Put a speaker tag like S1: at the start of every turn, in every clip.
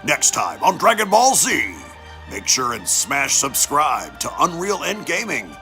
S1: Next time on Dragon Ball Z, make sure and smash subscribe to Unreal End Gaming.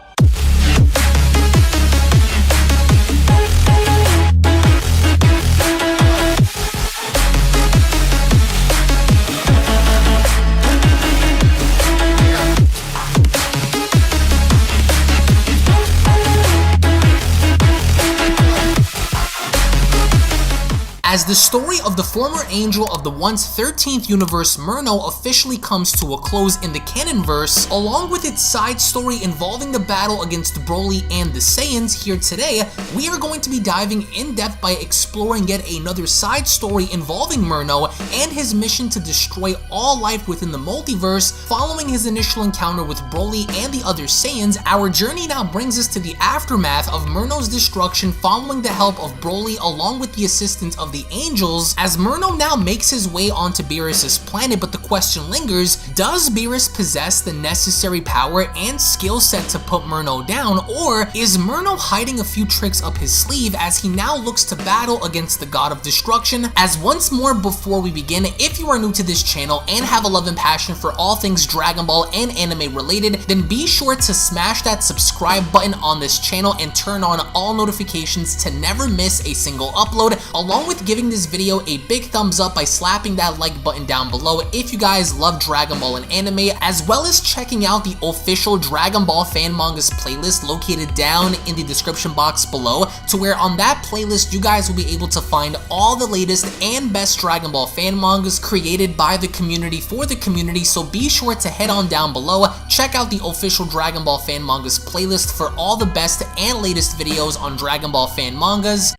S2: As the story of the former angel of the once 13th universe Merno officially comes to a close in the canonverse, along with its side story involving the battle against Broly and the Saiyans, here today, we are going to be diving in depth by exploring yet another side story involving Merno and his mission to destroy all life within the multiverse. Following his initial encounter with Broly and the other Saiyans, our journey now brings us to the aftermath of Merno's destruction following the help of Broly along with the assistance of the angels, as Merno now makes his way onto Beerus' planet. But the question lingers, does Beerus possess the necessary power and skill set to put Merno down, or is Merno hiding a few tricks up his sleeve as he now looks to battle against the god of destruction? As once more before we begin, if you are new to this channel and have a love and passion for all things Dragon Ball and anime related, then be sure to smash that subscribe button on this channel and turn on all notifications to never miss a single upload, along with giving this video a big thumbs up by slapping that like button down below if you guys love Dragon Ball and anime, as well as checking out the official Dragon Ball fan mangas playlist located down in the description box below, to where on that playlist you guys will be able to find all the latest and best Dragon Ball fan mangas created by the community for the community. So be sure to head on down below, check out the official Dragon Ball fan mangas playlist for all the best and latest videos on Dragon Ball fan mangas.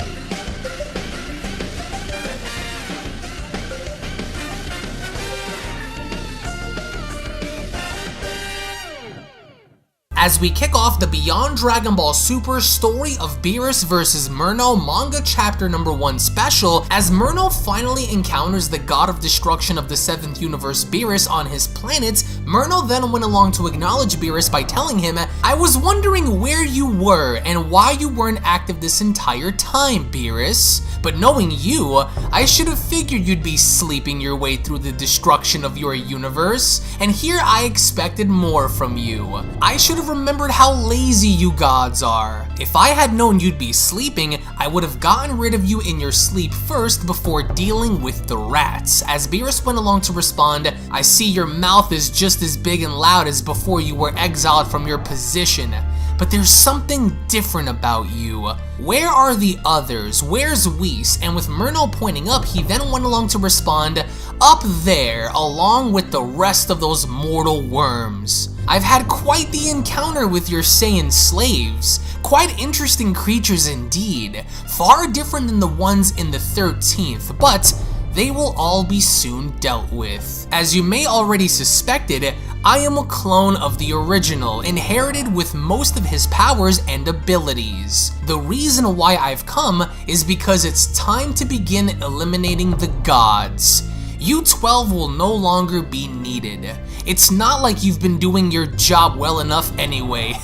S2: As we kick off the Beyond Dragon Ball Super story of Beerus vs Merno manga chapter number 1 special, as Merno finally encounters the god of destruction of the 7th universe Beerus on his planet, Merno then went along to acknowledge Beerus by telling him, "I was wondering where you were and why you weren't active this entire time, Beerus. But knowing you, I should have figured you'd be sleeping your way through the destruction of your universe, and here I expected more from you. I should have remembered how lazy you gods are. If I had known you'd be sleeping, I would have gotten rid of you in your sleep first before dealing with the rats." As Beerus went along to respond, "I see your mouth is just as big and loud as before you were exiled from your position. But there's something different about you. Where are the others? Where's Whis?" And with Merno pointing up, he then went along to respond, "Up there, along with the rest of those mortal worms. I've had quite the encounter with your Saiyan slaves. Quite interesting creatures indeed. Far different than the ones in the 13th, but they will all be soon dealt with. As you may already suspected, I am a clone of the original, inherited with most of his powers and abilities. The reason why I've come is because it's time to begin eliminating the gods. You 12 will no longer be needed. It's not like you've been doing your job well enough anyway.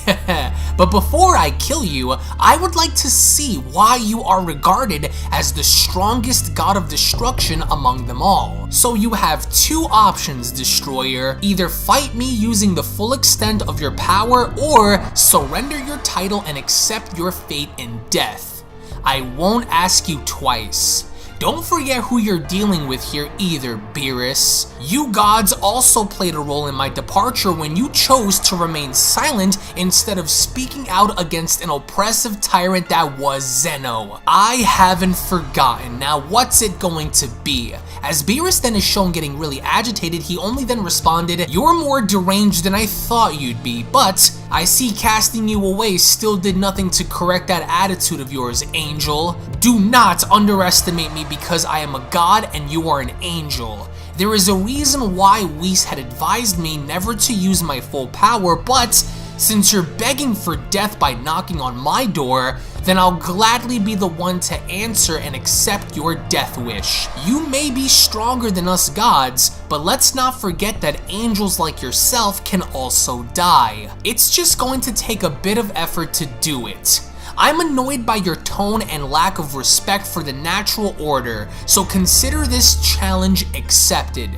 S2: But before I kill you, I would like to see why you are regarded as the strongest god of destruction among them all. So you have two options, Destroyer. Either fight me using the full extent of your power, or surrender your title and accept your fate in death. I won't ask you twice. Don't forget who you're dealing with here either, Beerus. You gods also played a role in my departure when you chose to remain silent instead of speaking out against an oppressive tyrant that was Zeno. I haven't forgotten. Now what's it going to be?" As Beerus then is shown getting really agitated, he only then responded, "You're more deranged than I thought you'd be, but I see casting you away still did nothing to correct that attitude of yours, angel. Do not underestimate me because I am a god and you are an angel. There is a reason why Whis had advised me never to use my full power, but since you're begging for death by knocking on my door, then I'll gladly be the one to answer and accept your death wish. You may be stronger than us gods, but let's not forget that angels like yourself can also die. It's just going to take a bit of effort to do it. I'm annoyed by your tone and lack of respect for the natural order, so consider this challenge accepted.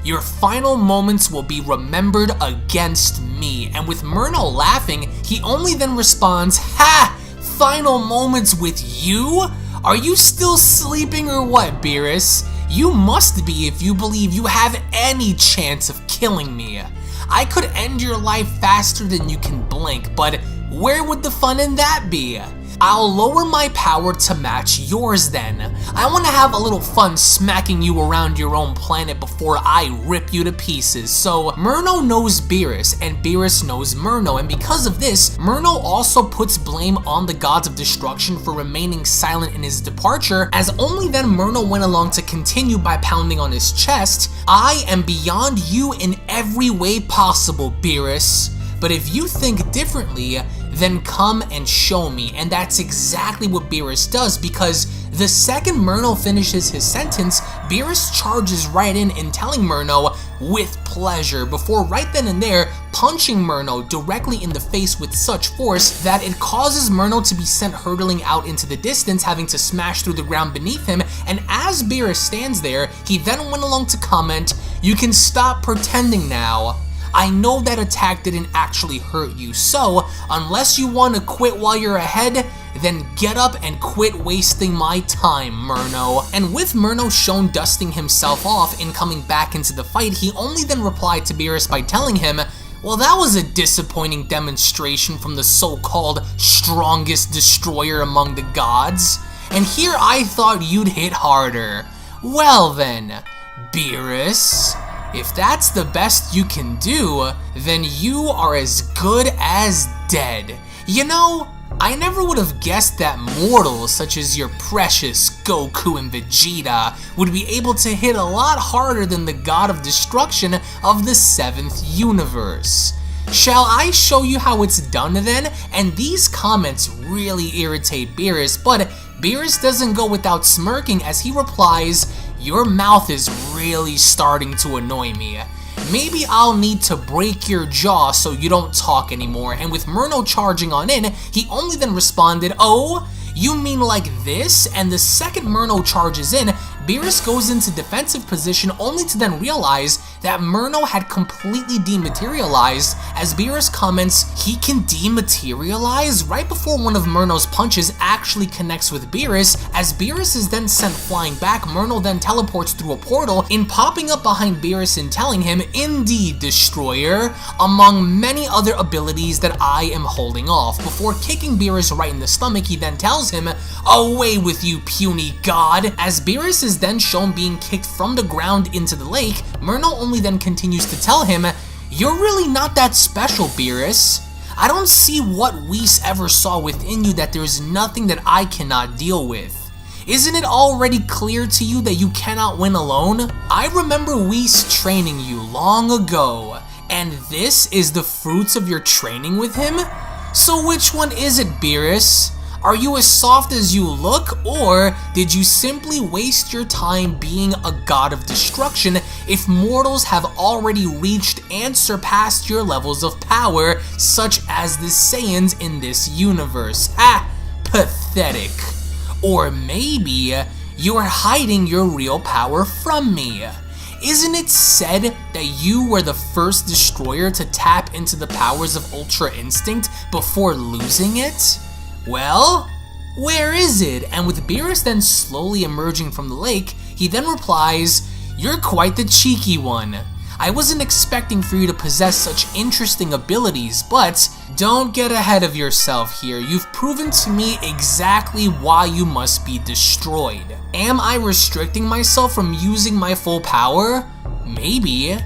S2: Your final moments will be remembered against me. And with Merno laughing, he only then responds, "Ha! Final moments with you? Are you still sleeping or what, Beerus? You must be if you believe you have any chance of killing me. I could end your life faster than you can blink, but where would the fun in that be? I'll lower my power to match yours then. I want to have a little fun smacking you around your own planet before I rip you to pieces." So Merno knows Beerus, and Beerus knows Merno, and because of this, Merno also puts blame on the gods of destruction for remaining silent in his departure, as only then Merno went along to continue by pounding on his chest. "I am beyond you in every way possible, Beerus. But if you think differently, then come and show me." And that's exactly what Beerus does, because the second Merno finishes his sentence, Beerus charges right in telling Merno, "With pleasure," before right then and there punching Merno directly in the face with such force that it causes Merno to be sent hurtling out into the distance, having to smash through the ground beneath him. And as Beerus stands there, he then went along to comment, "You can stop pretending now. I know that attack didn't actually hurt you, so unless you want to quit while you're ahead, then get up and quit wasting my time, Merno." And with Merno shown dusting himself off and coming back into the fight, he only then replied to Beerus by telling him, "Well, that was a disappointing demonstration from the so-called strongest destroyer among the gods, and here I thought you'd hit harder. Well then, Beerus, if that's the best you can do, then you are as good as dead. You know, I never would have guessed that mortals such as your precious Goku and Vegeta would be able to hit a lot harder than the god of destruction of the 7th universe. Shall I show you how it's done then?" And these comments really irritate Beerus, but Beerus doesn't go without smirking as he replies, "Your mouth is really starting to annoy me. Maybe I'll need to break your jaw so you don't talk anymore." And with Merno charging on in, he only then responded, "Oh, you mean like this?" And the second Merno charges in, Beerus goes into defensive position only to then realize that Merno had completely dematerialized, as Beerus comments, "He can dematerialize?" right before one of Merno's punches actually connects with Beerus. As Beerus is then sent flying back, Merno then teleports through a portal in popping up behind Beerus and telling him, "Indeed, Destroyer, among many other abilities that I am holding off." Before kicking Beerus right in the stomach, he then tells him, "Away with you, puny god." As Beerus is then shown being kicked from the ground into the lake, Merno only then continues to tell him, "You're really not that special, Beerus. I don't see what Whis ever saw within you that there's nothing that I cannot deal with. Isn't it already clear to you that you cannot win alone? I remember Whis training you long ago, and this is the fruits of your training with him? So which one is it, Beerus? Are you as soft as you look, or did you simply waste your time being a god of destruction if mortals have already reached and surpassed your levels of power, such as the Saiyans in this universe? Ha! Pathetic. Or maybe you are hiding your real power from me. Isn't it said that you were the first destroyer to tap into the powers of Ultra Instinct before losing it? Well, where is it?" And with Beerus then slowly emerging from the lake, he then replies, "You're quite the cheeky one. I wasn't expecting for you to possess such interesting abilities, but don't get ahead of yourself here. You've proven to me exactly why you must be destroyed. Am I restricting myself from using my full power? Maybe.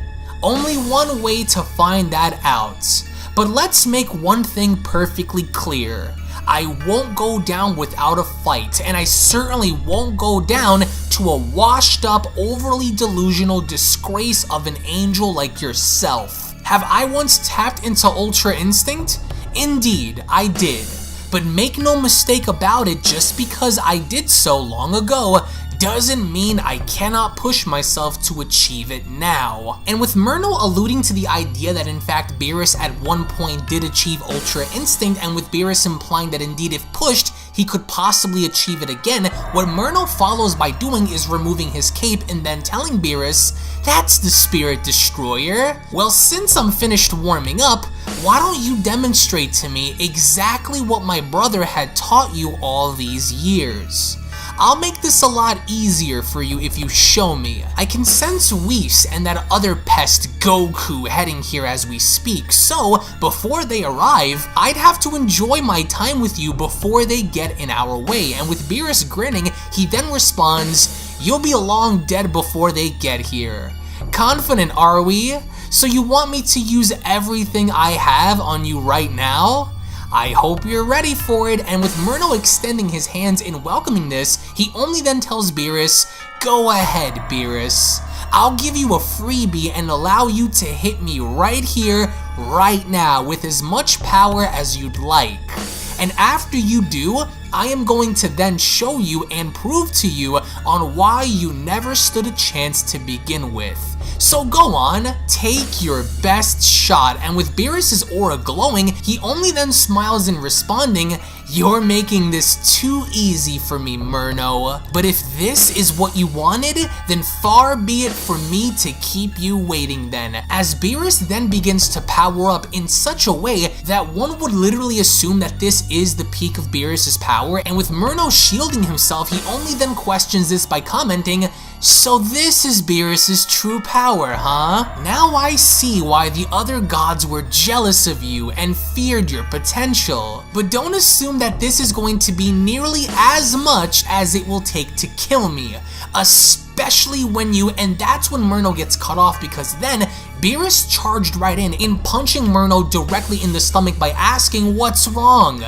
S2: Only one way to find that out. But let's make one thing perfectly clear. I won't go down without a fight, and I certainly won't go down to a washed up, overly delusional disgrace of an angel like yourself. Have I once tapped into Ultra Instinct? Indeed, I did. But make no mistake about it, just because I did so long ago doesn't mean I cannot push myself to achieve it now. And with Merno alluding to the idea that in fact Beerus at one point did achieve Ultra Instinct, and with Beerus implying that indeed if pushed, he could possibly achieve it again, what Merno follows by doing is removing his cape and then telling Beerus, "That's the Spirit Destroyer. Well, since I'm finished warming up, why don't you demonstrate to me exactly what my brother had taught you all these years? I'll make this a lot easier for you if you show me. I can sense Whis and that other pest Goku heading here as we speak, so before they arrive, I'd have to enjoy my time with you before they get in our way." And with Beerus grinning, he then responds, "You'll be long dead before they get here. Confident, are we? So you want me to use everything I have on you right now? I hope you're ready for it." And with Merno extending his hands in welcoming this, he only then tells Beerus, "Go ahead, Beerus. I'll give you a freebie and allow you to hit me right here, right now, with as much power as you'd like. And after you do, I am going to then show you and prove to you on why you never stood a chance to begin with. So go on, take your best shot." And with Beerus' aura glowing, he only then smiles in responding, "You're making this too easy for me, Merno. But if this is what you wanted, then far be it for me to keep you waiting then." As Beerus then begins to power up in such a way that one would literally assume that this is the peak of Beerus' power, and with Merno shielding himself, he only then questions this by commenting, "So this is Beerus' true power, huh? Now I see why the other gods were jealous of you and feared your potential. But don't assume that this is going to be nearly as much as it will take to kill me, especially when you..." And that's when Merno gets cut off, because then Beerus charged right in punching Merno directly in the stomach by asking, "What's wrong?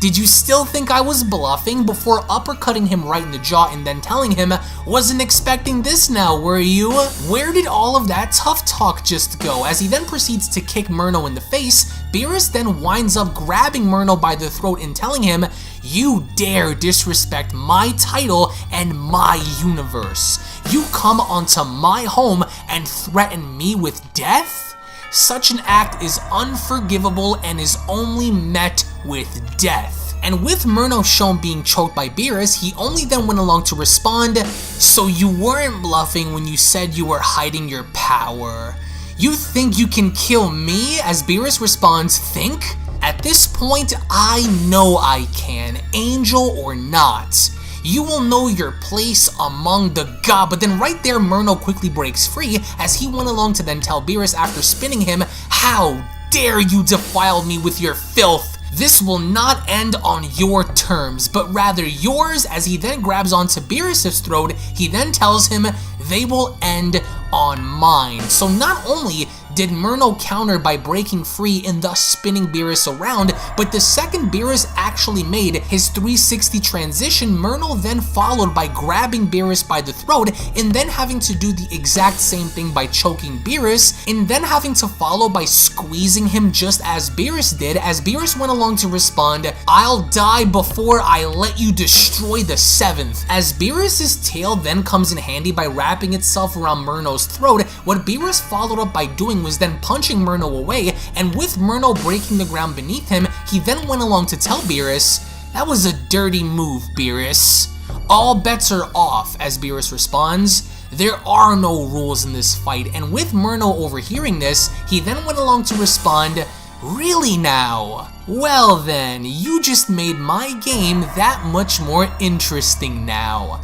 S2: Did you still think I was bluffing?" before uppercutting him right in the jaw and then telling him, "Wasn't expecting this now, were you? Where did all of that tough talk just go?" As he then proceeds to kick Merno in the face, Beerus then winds up grabbing Merno by the throat and telling him, "You dare disrespect my title and my universe. You come onto my home and threaten me with death? Such an act is unforgivable and is only met with death." And with Merno shown being choked by Beerus, he only then went along to respond, "So you weren't bluffing when you said you were hiding your power. You think you can kill me?" As Beerus responds, "Think? At this point, I know I can, angel or not. You will know your place among the gods." But then right there, Merno quickly breaks free as he went along to then tell Beerus after spinning him, "How dare you defile me with your filth? This will not end on your terms, but rather yours." As he then grabs onto Beerus' throat, he then tells him, "They will end on mine." So not only did Merno counter by breaking free and thus spinning Beerus around, but the second Beerus actually made his 360 transition, Merno then followed by grabbing Beerus by the throat and then having to do the exact same thing by choking Beerus, and then having to follow by squeezing him just as Beerus did, as Beerus went along to respond, "I'll die before I let you destroy the seventh." As Beerus' tail then comes in handy by wrapping itself around Merno's throat, what Beerus followed up by doing was then punching Merno away, and with Merno breaking the ground beneath him, he then went along to tell Beerus, "That was a dirty move, Beerus. All bets are off." As Beerus responds, "There are no rules in this fight." And with Merno overhearing this, he then went along to respond, "Really now? Well then, you just made my game that much more interesting now,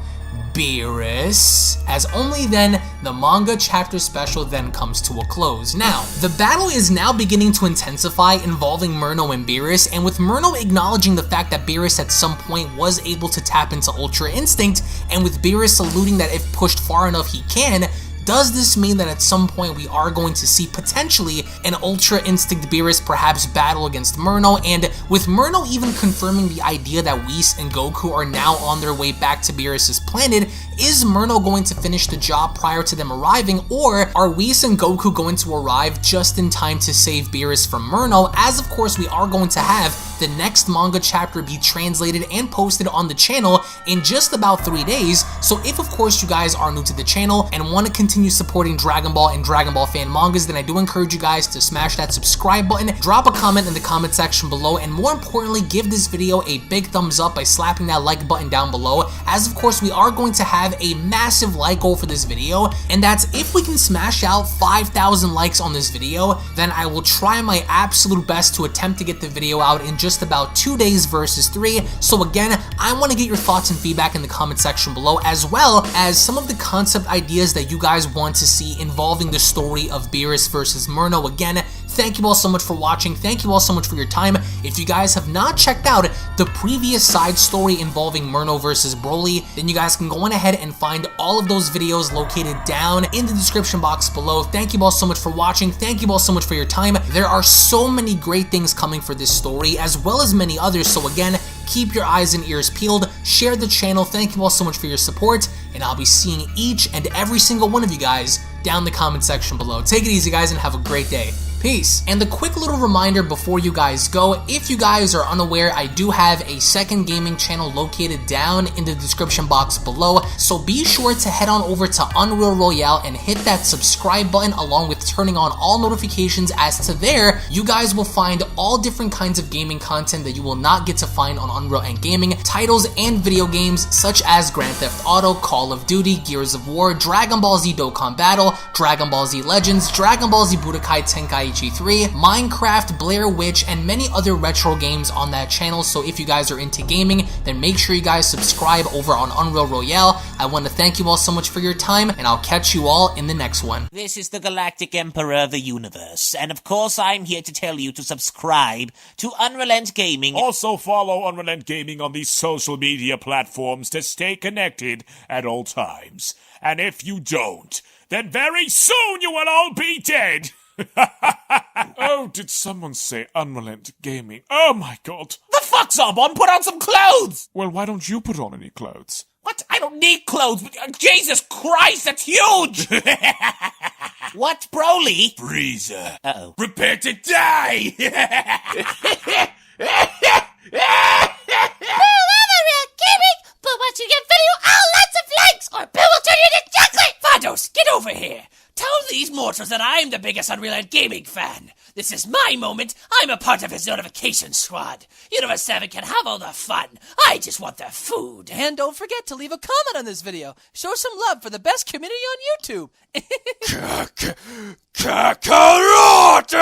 S2: Beerus." As only then, the manga chapter special then comes to a close. Now, the battle is now beginning to intensify involving Merno and Beerus, and with Merno acknowledging the fact that Beerus at some point was able to tap into Ultra Instinct, and with Beerus alluding that if pushed far enough he can, does this mean that at some point we are going to see potentially an Ultra Instinct Beerus perhaps battle against Merno? And with Merno even confirming the idea that Whis and Goku are now on their way back to Beerus' planet, is Merno going to finish the job prior to them arriving, or are Whis and Goku going to arrive just in time to save Beerus from Merno? As of course we are going to have the next manga chapter be translated and posted on the channel in just about 3 days. So if of course you guys are new to the channel and want to continue supporting Dragon Ball and Dragon Ball fan mangas, then I do encourage you guys to smash that subscribe button, drop a comment in the comment section below, and more importantly, give this video a big thumbs up by slapping that like button down below, as of course we are going to have a massive like goal for this video, and that's if we can smash out 5,000 likes on this video, then I will try my absolute best to attempt to get the video out in just about 2 days versus 3. So again, I want to get your thoughts and feedback in the comment section below, as well as some of the concept ideas that you guys want to see involving the story of Beerus versus Merno. Again, thank you all so much for watching. Thank you all so much for your time. If you guys have not checked out the previous side story involving Merno versus Broly, then you guys can go on ahead and find all of those videos located down in the description box below. Thank you all so much for watching. Thank you all so much for your time. There are so many great things coming for this story, as well as many others. So again, keep your eyes and ears peeled. Share the channel. Thank you all so much for your support, and I'll be seeing each and every single one of you guys down in the comment section below. Take it easy, guys, and have a great day. Peace. And a quick little reminder before you guys go, if you guys are unaware, I do have a second gaming channel located down in the description box below, so be sure to head on over to Unreal Royale and hit that subscribe button along with turning on all notifications, as to there, you guys will find all different kinds of gaming content that you will not get to find on Unreal and Gaming, titles and video games such as Grand Theft Auto, Call of Duty, Gears of War, Dragon Ball Z Dokkan Battle, Dragon Ball Z Legends, Dragon Ball Z Budokai Tenkaichi 3, Minecraft, Blair Witch, and many other retro games on that channel. So if you guys are into gaming, then make sure you guys subscribe over on Unreal Royale. I want to thank you all so much for your time, and I'll catch you all in the next one.
S3: This is the Galactic Emperor of the Universe, and of course I'm here to tell you to subscribe to UnrealEnt Gaming.
S4: Also follow UnrealEnt Gaming on these social media platforms to stay connected at all times. And if you don't, then very soon you will all be dead! Oh, did someone say UnrealEnt Gaming? Oh my god.
S3: The fuck's up, on? Put on some clothes!
S4: Well, why don't you put on any clothes?
S3: What? I don't need clothes, but Jesus Christ, that's huge! What, Broly?
S4: Frieza.
S3: Uh-oh.
S4: Prepare to die!
S5: But once you get video, lots of likes, or Bill will turn you into chocolate!
S6: Vados, get over here! Tell these mortals that I'm the biggest UnrealEnt Gaming fan! This is my moment! I'm a part of his notification squad! Universe 7 can have all the fun! I just want the food!
S7: And don't forget to leave a comment on this video. Show some love for the best community on YouTube.
S4: Kakarot!